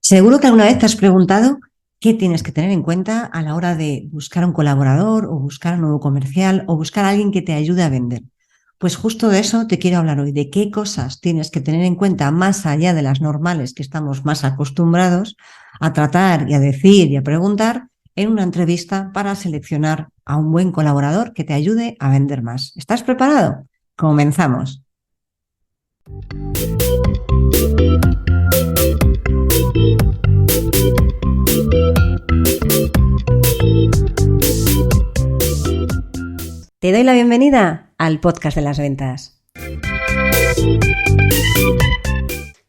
Seguro que alguna vez te has preguntado qué tienes que tener en cuenta a la hora de buscar un colaborador o buscar un nuevo comercial o buscar a alguien que te ayude a vender. Pues justo de eso te quiero hablar hoy, de qué cosas tienes que tener en cuenta más allá de las normales que estamos más acostumbrados a tratar y a decir y a preguntar en una entrevista para seleccionar a un buen colaborador que te ayude a vender más. ¿Estás preparado? Comenzamos. Te doy la bienvenida al podcast de las ventas.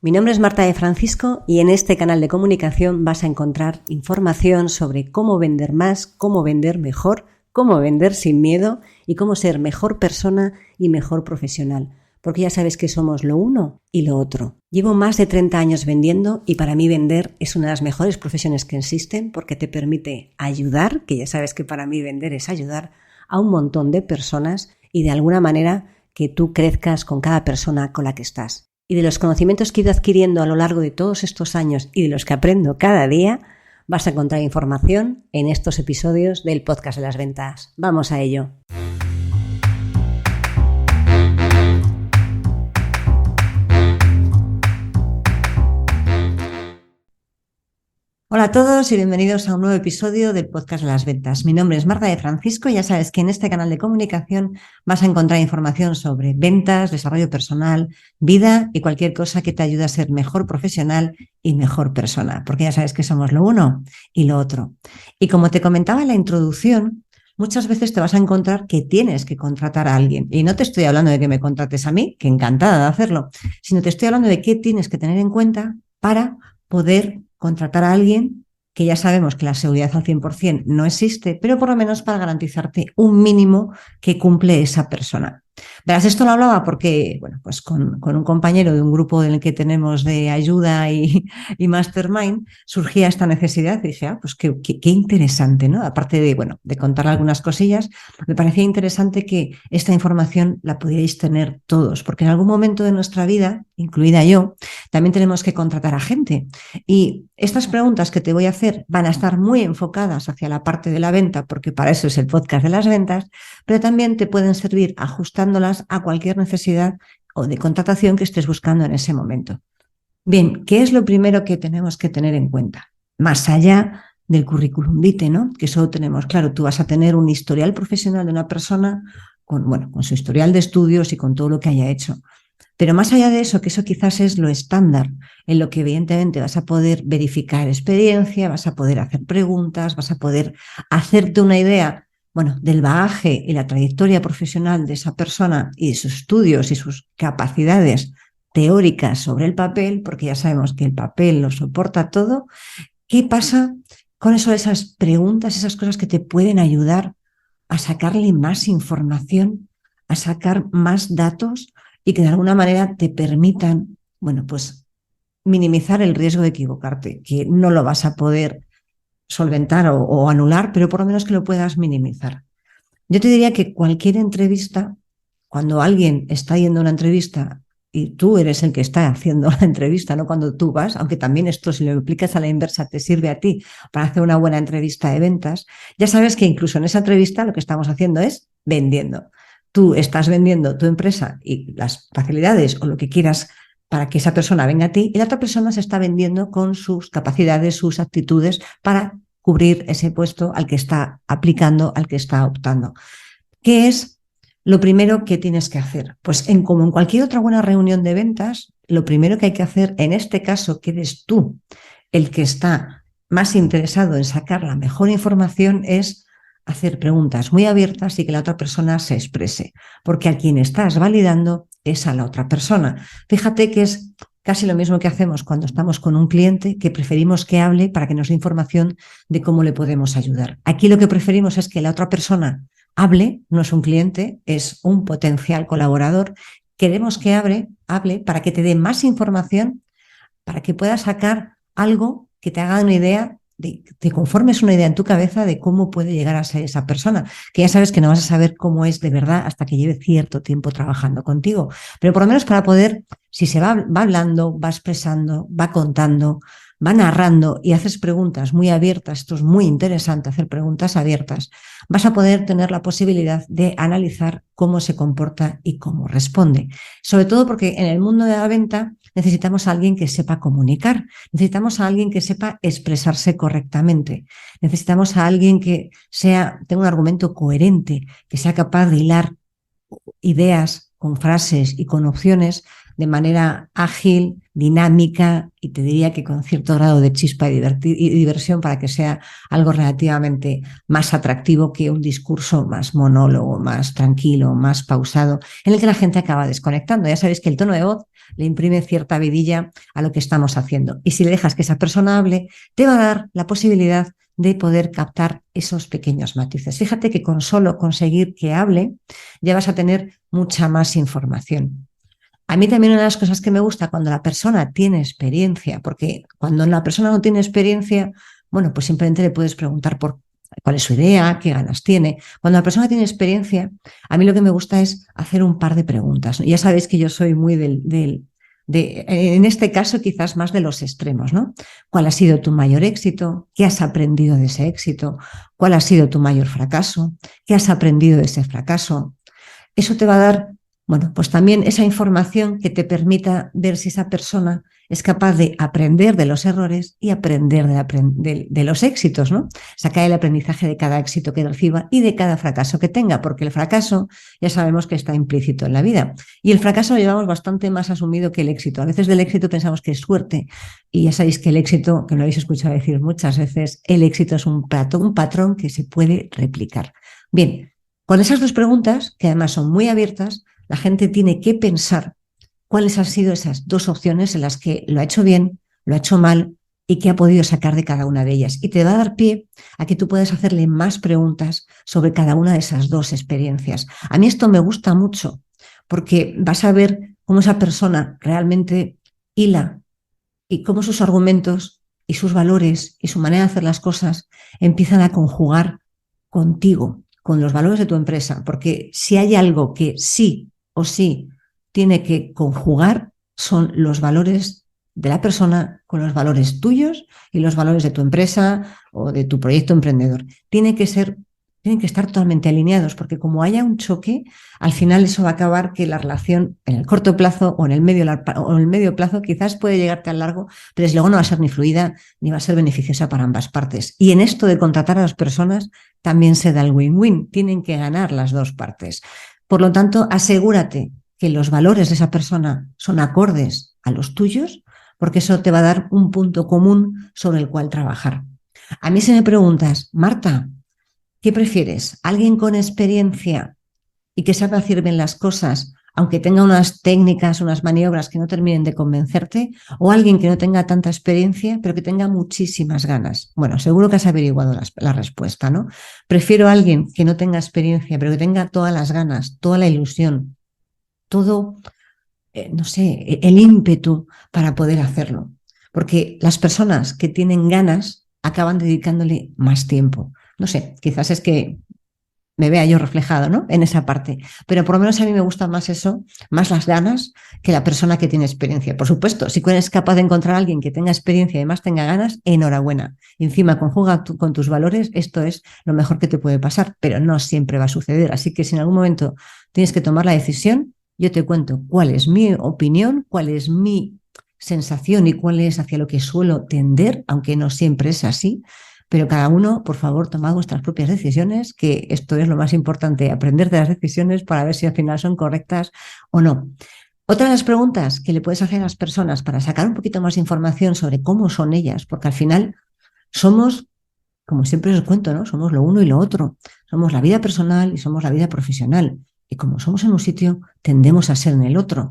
Mi nombre es Marta de Francisco y en este canal de comunicación vas a encontrar información sobre cómo vender más, cómo vender mejor, cómo vender sin miedo y cómo ser mejor persona y mejor profesional. Porque ya sabes que somos lo uno y lo otro. Llevo más de 30 años vendiendo y para mí vender es una de las mejores profesiones que existen porque te permite ayudar, que ya sabes que para mí vender es ayudar, a un montón de personas y de alguna manera que tú crezcas con cada persona con la que estás. Y de los conocimientos que he ido adquiriendo a lo largo de todos estos años y de los que aprendo cada día, vas a encontrar información en estos episodios del podcast de las ventas. ¡Vamos a ello! Hola a todos y bienvenidos a un nuevo episodio del podcast de las ventas. Mi nombre es Marta de Francisco y ya sabes que en este canal de comunicación vas a encontrar información sobre ventas, desarrollo personal, vida y cualquier cosa que te ayude a ser mejor profesional y mejor persona, porque ya sabes que somos lo uno y lo otro. Y como te comentaba en la introducción, muchas veces te vas a encontrar que tienes que contratar a alguien. Y no te estoy hablando de que me contrates a mí, que encantada de hacerlo, sino te estoy hablando de qué tienes que tener en cuenta para poder contratar a alguien que ya sabemos que la seguridad al 100% no existe, pero por lo menos para garantizarte un mínimo que cumple esa persona. Verás, esto lo hablaba porque, bueno, pues con un compañero de un grupo en el que tenemos de ayuda y mastermind, surgía esta necesidad y dije, pues qué interesante, ¿no? Aparte de, bueno, de contarle algunas cosillas, me parecía interesante que esta información la pudierais tener todos, porque en algún momento de nuestra vida, incluida yo, también tenemos que contratar a gente. Y estas preguntas que te voy a hacer van a estar muy enfocadas hacia la parte de la venta, porque para eso es el podcast de las ventas, pero también te pueden servir ajustándolas a cualquier necesidad o de contratación que estés buscando en ese momento. Bien, ¿qué es lo primero que tenemos que tener en cuenta? Más allá del currículum vitae, ¿no? Que solo tenemos, claro, tú vas a tener un historial profesional de una persona con su historial de estudios y con todo lo que haya hecho. Pero más allá de eso, que eso quizás es lo estándar, en lo que evidentemente vas a poder verificar experiencia, vas a poder hacer preguntas, vas a poder hacerte una idea, bueno, del bagaje y la trayectoria profesional de esa persona y de sus estudios y sus capacidades teóricas sobre el papel, porque ya sabemos que el papel lo soporta todo. ¿Qué pasa con eso, esas preguntas, esas cosas que te pueden ayudar a sacarle más información, a sacar más datos y que de alguna manera te permitan, bueno, pues minimizar el riesgo de equivocarte, que no lo vas a poder solventar o anular, pero por lo menos que lo puedas minimizar? Yo te diría que cualquier entrevista, cuando alguien está yendo a una entrevista y tú eres el que está haciendo la entrevista, no cuando tú vas, aunque también esto, si lo aplicas a la inversa, te sirve a ti para hacer una buena entrevista de ventas, ya sabes que incluso en esa entrevista lo que estamos haciendo es vendiendo. Tú estás vendiendo tu empresa y las facilidades o lo que quieras para que esa persona venga a ti y la otra persona se está vendiendo con sus capacidades, sus actitudes para cubrir ese puesto al que está aplicando, al que está optando. ¿Qué es lo primero que tienes que hacer? Pues como en cualquier otra buena reunión de ventas, lo primero que hay que hacer, en este caso, que eres tú el que está más interesado en sacar la mejor información, es hacer preguntas muy abiertas y que la otra persona se exprese, porque a quien estás validando es a la otra persona. Fíjate que es casi lo mismo que hacemos cuando estamos con un cliente, que preferimos que hable para que nos dé información de cómo le podemos ayudar. Aquí lo que preferimos es que la otra persona hable, no es un cliente, es un potencial colaborador. Queremos que hable para que te dé más información, para que puedas sacar algo que te haga una idea, te conformes una idea en tu cabeza de cómo puede llegar a ser esa persona, que ya sabes que no vas a saber cómo es de verdad hasta que lleve cierto tiempo trabajando contigo, pero por lo menos para poder, si se va hablando, va expresando, va contando, va narrando y haces preguntas muy abiertas, esto es muy interesante, hacer preguntas abiertas, vas a poder tener la posibilidad de analizar cómo se comporta y cómo responde. Sobre todo porque en el mundo de la venta necesitamos a alguien que sepa comunicar, necesitamos a alguien que sepa expresarse correctamente, necesitamos a alguien que tenga un argumento coherente, que sea capaz de hilar ideas con frases y con opciones de manera ágil, dinámica y te diría que con cierto grado de chispa y diversión para que sea algo relativamente más atractivo que un discurso más monólogo, más tranquilo, más pausado, en el que la gente acaba desconectando. Ya sabéis que el tono de voz le imprime cierta vidilla a lo que estamos haciendo. Y si le dejas que esa persona hable, te va a dar la posibilidad de poder captar esos pequeños matices. Fíjate que con solo conseguir que hable, ya vas a tener mucha más información. A mí también una de las cosas que me gusta cuando la persona tiene experiencia, porque cuando la persona no tiene experiencia, bueno, pues simplemente le puedes preguntar por cuál es su idea, qué ganas tiene. Cuando la persona tiene experiencia, a mí lo que me gusta es hacer un par de preguntas. Ya sabéis que yo soy muy en este caso quizás más de los extremos, ¿no? ¿Cuál ha sido tu mayor éxito? ¿Qué has aprendido de ese éxito? ¿Cuál ha sido tu mayor fracaso? ¿Qué has aprendido de ese fracaso? Eso te va a dar, bueno, pues también esa información que te permita ver si esa persona es capaz de aprender de los errores y aprender de los éxitos, ¿no? Sacar el aprendizaje de cada éxito que reciba y de cada fracaso que tenga, porque el fracaso ya sabemos que está implícito en la vida. Y el fracaso lo llevamos bastante más asumido que el éxito. A veces del éxito pensamos que es suerte y ya sabéis que el éxito, que lo habéis escuchado decir muchas veces, el éxito es un patrón que se puede replicar. Bien, con esas dos preguntas, que además son muy abiertas, la gente tiene que pensar cuáles han sido esas dos opciones en las que lo ha hecho bien, lo ha hecho mal y qué ha podido sacar de cada una de ellas. Y te va a dar pie a que tú puedas hacerle más preguntas sobre cada una de esas dos experiencias. A mí esto me gusta mucho porque vas a ver cómo esa persona realmente hila y cómo sus argumentos y sus valores y su manera de hacer las cosas empiezan a conjugar contigo, con los valores de tu empresa, porque si hay algo que sí o sí tiene que conjugar, son los valores de la persona con los valores tuyos y los valores de tu empresa o de tu proyecto emprendedor. Tienen que estar totalmente alineados, porque como haya un choque, al final eso va a acabar que la relación en el corto plazo o en el medio plazo quizás puede llegarte al largo, pero desde luego no va a ser ni fluida ni va a ser beneficiosa para ambas partes. Y en esto de contratar a las personas también se da el win-win, tienen que ganar las dos partes. Por lo tanto, asegúrate que los valores de esa persona son acordes a los tuyos, porque eso te va a dar un punto común sobre el cual trabajar. A mí si me preguntas, Marta, ¿qué prefieres? ¿Alguien con experiencia y que sepa hacer bien las cosas, aunque tenga unas técnicas, unas maniobras que no terminen de convencerte, o alguien que no tenga tanta experiencia, pero que tenga muchísimas ganas? Bueno, seguro que has averiguado la respuesta, ¿no? Prefiero a alguien que no tenga experiencia, pero que tenga todas las ganas, toda la ilusión, todo, no sé, el ímpetu para poder hacerlo. Porque las personas que tienen ganas acaban dedicándole más tiempo. No sé, quizás es que me vea yo reflejado, ¿no? En esa parte. Pero por lo menos a mí me gusta más eso, más las ganas, que la persona que tiene experiencia. Por supuesto, si eres capaz de encontrar a alguien que tenga experiencia y además tenga ganas, enhorabuena. Y encima conjuga con tus valores, esto es lo mejor que te puede pasar, pero no siempre va a suceder. Así que si en algún momento tienes que tomar la decisión, yo te cuento cuál es mi opinión, cuál es mi sensación y cuál es hacia lo que suelo tender, aunque no siempre es así. Pero cada uno, por favor, tomad vuestras propias decisiones, que esto es lo más importante, aprender de las decisiones para ver si al final son correctas o no. Otra de las preguntas que le puedes hacer a las personas para sacar un poquito más de información sobre cómo son ellas, porque al final somos, como siempre os cuento, ¿no? Somos lo uno y lo otro. Somos la vida personal y somos la vida profesional. Y como somos en un sitio, tendemos a ser en el otro.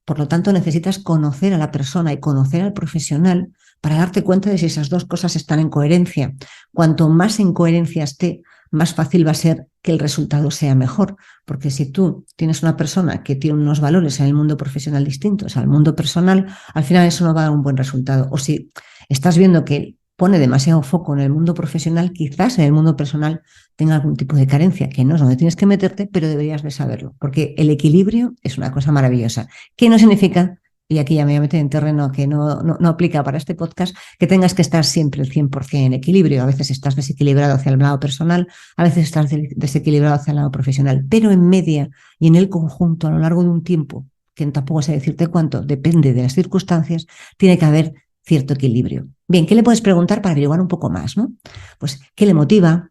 Por lo tanto, necesitas conocer a la persona y conocer al profesional para darte cuenta de si esas dos cosas están en coherencia. Cuanto más en coherencia esté, más fácil va a ser que el resultado sea mejor. Porque si tú tienes una persona que tiene unos valores en el mundo profesional distintos al mundo personal, al final eso no va a dar un buen resultado. O si estás viendo que pone demasiado foco en el mundo profesional, quizás en el mundo personal tenga algún tipo de carencia, que no es donde tienes que meterte, pero deberías de saberlo, porque el equilibrio es una cosa maravillosa, que no significa y aquí ya me voy a meter en terreno que no aplica para este podcast, que tengas que estar siempre el 100% en equilibrio. A veces estás desequilibrado hacia el lado personal, a veces estás desequilibrado hacia el lado profesional, pero en media y en el conjunto, a lo largo de un tiempo, que tampoco sé decirte cuánto, depende de las circunstancias, tiene que haber cierto equilibrio. Bien, ¿qué le puedes preguntar para averiguar un poco más, ¿no? Pues, ¿qué le motiva?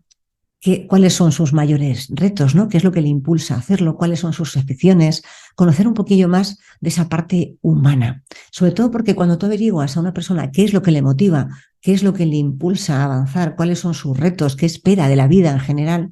¿Cuáles son sus mayores retos, ¿no? ¿Qué es lo que le impulsa a hacerlo? ¿Cuáles son sus aficiones? Conocer un poquillo más de esa parte humana. Sobre todo porque cuando tú averiguas a una persona qué es lo que le motiva, qué es lo que le impulsa a avanzar, cuáles son sus retos, qué espera de la vida en general,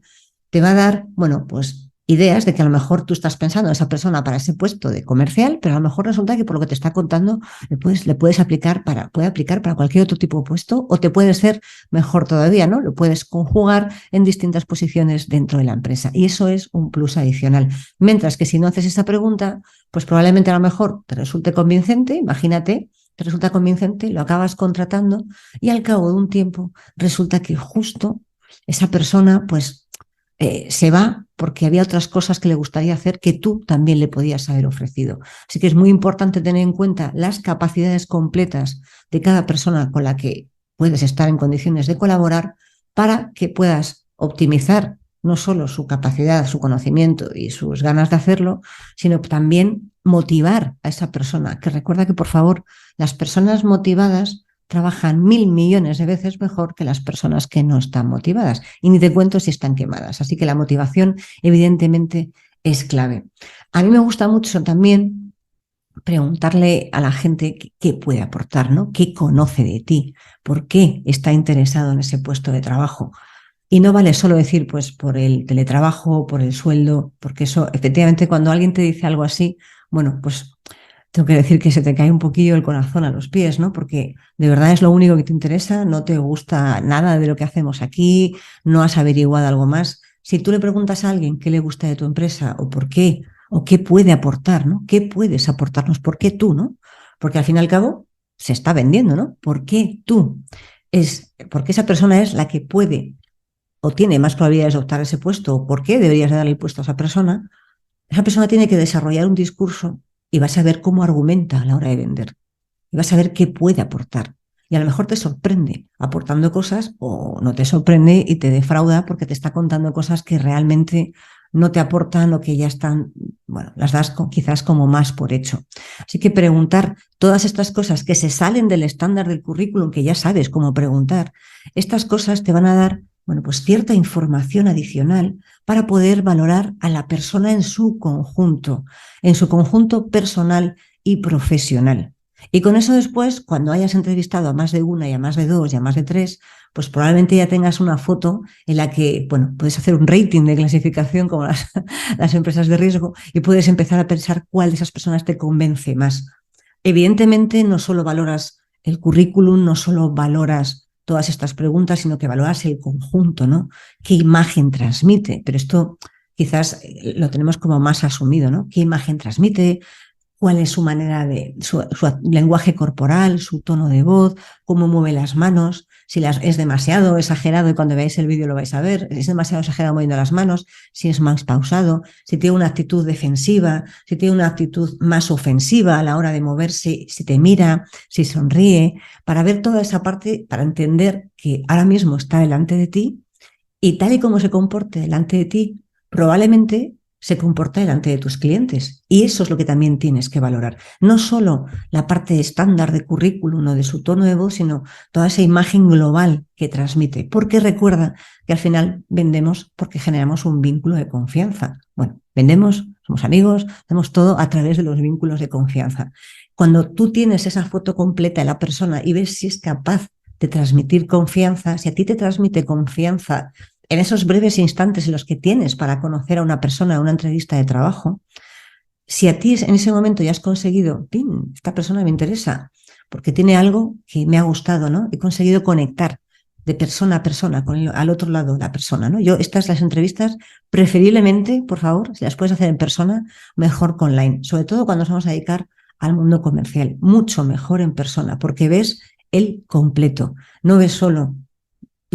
te va a dar, bueno, pues ideas de que a lo mejor tú estás pensando en esa persona para ese puesto de comercial, pero a lo mejor resulta que por lo que te está contando le puedes puede aplicar para cualquier otro tipo de puesto o te puede ser mejor todavía, ¿no? Lo puedes conjugar en distintas posiciones dentro de la empresa y eso es un plus adicional. Mientras que si no haces esa pregunta, pues probablemente a lo mejor te resulte convincente, imagínate, te resulta convincente, lo acabas contratando y al cabo de un tiempo resulta que justo esa persona pues se va porque había otras cosas que le gustaría hacer que tú también le podías haber ofrecido. Así que es muy importante tener en cuenta las capacidades completas de cada persona con la que puedes estar en condiciones de colaborar para que puedas optimizar no solo su capacidad, su conocimiento y sus ganas de hacerlo, sino también motivar a esa persona. Que recuerda que, por favor, las personas motivadas trabajan 1.000 millones de veces mejor que las personas que no están motivadas. Y ni te cuento si están quemadas. Así que la motivación, evidentemente, es clave. A mí me gusta mucho también preguntarle a la gente qué puede aportar, ¿no? ¿Qué conoce de ti? ¿Por qué está interesado en ese puesto de trabajo? Y no vale solo decir, pues, por el teletrabajo, por el sueldo, porque eso, efectivamente, cuando alguien te dice algo así, bueno, pues tengo que decir que se te cae un poquillo el corazón a los pies, ¿no? Porque de verdad es lo único que te interesa, no te gusta nada de lo que hacemos aquí, no has averiguado algo más. Si tú le preguntas a alguien qué le gusta de tu empresa o qué puede aportar, ¿no? ¿Qué puedes aportarnos? ¿Por qué tú, no? Porque al fin y al cabo se está vendiendo, ¿no? ¿Por qué tú? Porque esa persona es la que puede o tiene más probabilidades de optar ese puesto, o por qué deberías darle el puesto a esa persona tiene que desarrollar un discurso y vas a ver cómo argumenta a la hora de vender. Y vas a ver qué puede aportar. Y a lo mejor te sorprende aportando cosas o no te sorprende y te defrauda porque te está contando cosas que realmente no te aportan o que ya están, bueno, las das quizás como más por hecho. Así que preguntar todas estas cosas que se salen del estándar del currículum, que ya sabes cómo preguntar, estas cosas te van a dar, bueno, pues cierta información adicional para poder valorar a la persona en su conjunto personal y profesional. Y con eso después, cuando hayas entrevistado a más de una y a más de dos y a más de tres, pues probablemente ya tengas una foto en la que, bueno, puedes hacer un rating de clasificación como las empresas de riesgo y puedes empezar a pensar cuál de esas personas te convence más. Evidentemente, no solo valoras el currículum, no solo valoras todas estas preguntas, sino que valoras el conjunto, ¿no? ¿Qué imagen transmite? Pero esto quizás lo tenemos como más asumido, ¿no? ¿Qué imagen transmite? ¿Cuál es su manera su lenguaje corporal, su tono de voz, cómo mueve las manos? Si es demasiado exagerado, y cuando veáis el vídeo lo vais a ver, es demasiado exagerado moviendo las manos, si es más pausado, si tiene una actitud defensiva, si tiene una actitud más ofensiva a la hora de moverse, si te mira, si sonríe, para ver toda esa parte, para entender que ahora mismo está delante de ti y tal y como se comporte delante de ti, probablemente se comporta delante de tus clientes. Y eso es lo que también tienes que valorar. No solo la parte estándar de currículum o de su tono de voz, sino toda esa imagen global que transmite. Porque recuerda que al final vendemos porque generamos un vínculo de confianza. Bueno, vendemos, somos amigos, hacemos todo a través de los vínculos de confianza. Cuando tú tienes esa foto completa de la persona y ves si es capaz de transmitir confianza, si a ti te transmite confianza en esos breves instantes en los que tienes para conocer a una persona en una entrevista de trabajo, si a ti en ese momento ya has conseguido, ¡pin!, esta persona me interesa, porque tiene algo que me ha gustado, ¿no? He conseguido conectar de persona a persona, al otro lado de la persona, ¿no? Yo las entrevistas, preferiblemente, por favor, si las puedes hacer en persona, mejor que online, sobre todo cuando nos vamos a dedicar al mundo comercial, mucho mejor en persona, porque ves el completo, no ves solo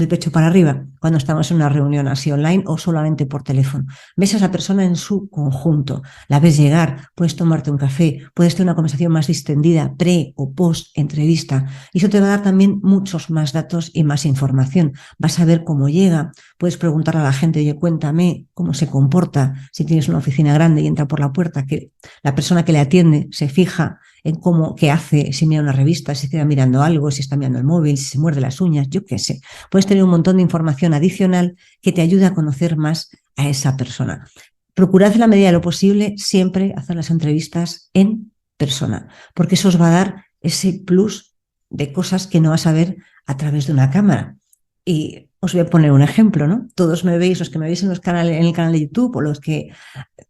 del pecho para arriba cuando estamos en una reunión así online o solamente por teléfono. Ves a esa persona en su conjunto, la ves llegar, puedes tomarte un café, puedes tener una conversación más distendida pre o post entrevista y eso te va a dar también muchos más datos y más información. Vas a ver cómo llega, puedes preguntarle a la gente, oye, cuéntame cómo se comporta si tienes una oficina grande y entra por la puerta, que la persona que le atiende se fija en cómo, qué hace, si mira una revista, si está mirando algo, si está mirando el móvil, si se muerde las uñas, yo qué sé. Puedes tener un montón de información adicional que te ayude a conocer más a esa persona. Procurad en la medida de lo posible siempre hacer las entrevistas en persona, porque eso os va a dar ese plus de cosas que no vas a ver a través de una cámara. Y os voy a poner un ejemplo, ¿no? Todos me veis, los que me veis en el canal de YouTube o los que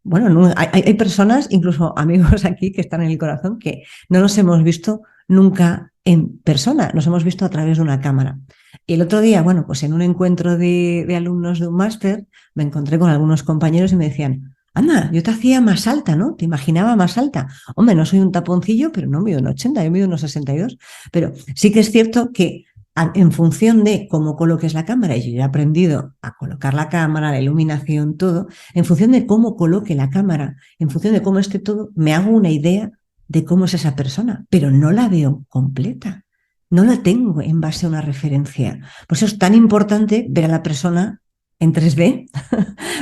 bueno, no, hay personas, incluso amigos aquí que están en el corazón, que no nos hemos visto nunca en persona, nos hemos visto a través de una cámara. Y el otro día, bueno, pues en un encuentro de alumnos de un máster, me encontré con algunos compañeros y me decían, anda, yo te hacía más alta, ¿no? Te imaginaba más alta. Hombre, no soy un taponcillo, pero no mido 1,80, yo mido 1,62. Pero sí que es cierto que en función de cómo coloques la cámara, y yo ya he aprendido a colocar la cámara, la iluminación, todo, en función de cómo coloque la cámara, en función de cómo esté todo, me hago una idea de cómo es esa persona, pero no la veo completa, no la tengo en base a una referencia. Por eso es tan importante ver a la persona en 3D,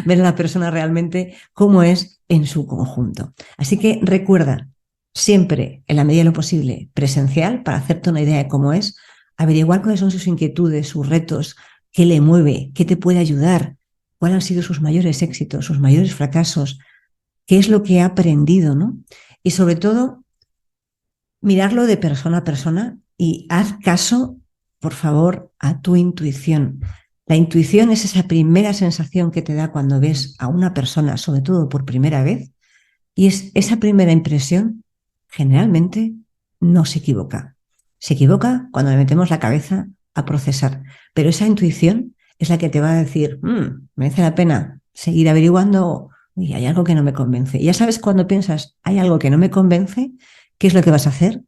ver a la persona realmente cómo es en su conjunto. Así que recuerda, siempre, en la medida de lo posible, presencial, para hacerte una idea de cómo es, averiguar cuáles son sus inquietudes, sus retos, qué le mueve, qué te puede ayudar, cuáles han sido sus mayores éxitos, sus mayores fracasos, qué es lo que ha aprendido, ¿no? Y sobre todo, mirarlo de persona a persona y haz caso, por favor, a tu intuición. La intuición es esa primera sensación que te da cuando ves a una persona, sobre todo por primera vez, y es esa primera impresión generalmente no se equivoca. Se equivoca cuando le metemos la cabeza a procesar, pero esa intuición es la que te va a decir, merece la pena seguir averiguando, y hay algo que no me convence. Y ya sabes, cuando piensas, hay algo que no me convence, ¿qué es lo que vas a hacer?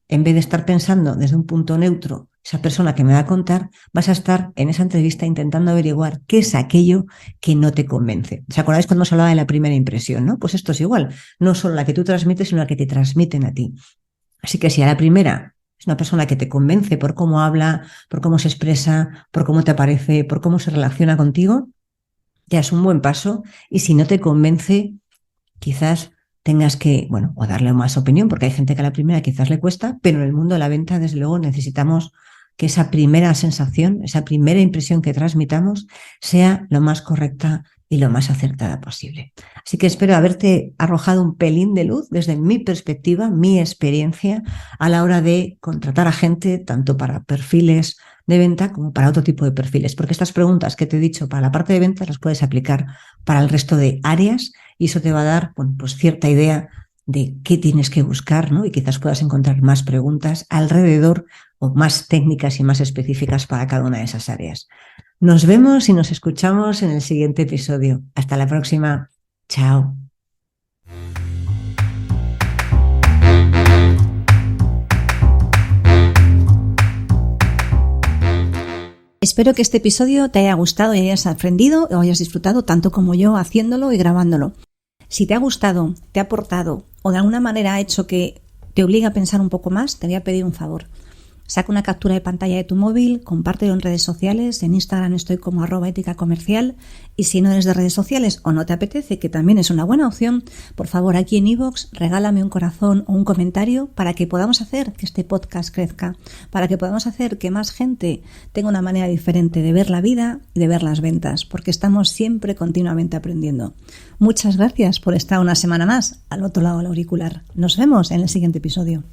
En vez de estar pensando desde un punto neutro, esa persona que me va a contar, vas a estar en esa entrevista intentando averiguar qué es aquello que no te convence. ¿Os acordáis cuando os hablaba de la primera impresión, no? Pues esto es igual, no solo la que tú transmites, sino la que te transmiten a ti. Así que si a la primera es una persona que te convence por cómo habla, por cómo se expresa, por cómo te aparece, por cómo se relaciona contigo, ya es un buen paso. Y si no te convence, quizás tengas que, bueno, o darle más opinión, porque hay gente que a la primera quizás le cuesta, pero en el mundo de la venta, desde luego, necesitamos que esa primera sensación, esa primera impresión que transmitamos sea lo más correcta y lo más acertada posible. Así que espero haberte arrojado un pelín de luz desde mi perspectiva, mi experiencia a la hora de contratar a gente, tanto para perfiles de venta como para otro tipo de perfiles, porque estas preguntas que te he dicho para la parte de ventas las puedes aplicar para el resto de áreas y eso te va a dar, bueno, pues cierta idea de qué tienes que buscar, ¿no? Y quizás puedas encontrar más preguntas alrededor o más técnicas y más específicas para cada una de esas áreas. Nos vemos y nos escuchamos en el siguiente episodio. Hasta la próxima. Chao. Espero que este episodio te haya gustado y hayas aprendido o hayas disfrutado tanto como yo haciéndolo y grabándolo. Si te ha gustado, te ha aportado o de alguna manera ha hecho que te obligue a pensar un poco más, te voy a pedir un favor. Saca una captura de pantalla de tu móvil, compártelo en redes sociales, en Instagram estoy como @éticacomercial y si no eres de redes sociales o no te apetece, que también es una buena opción, por favor aquí en iVoox regálame un corazón o un comentario para que podamos hacer que este podcast crezca, para que podamos hacer que más gente tenga una manera diferente de ver la vida y de ver las ventas, porque estamos siempre continuamente aprendiendo. Muchas gracias por estar una semana más al otro lado del auricular. Nos vemos en el siguiente episodio.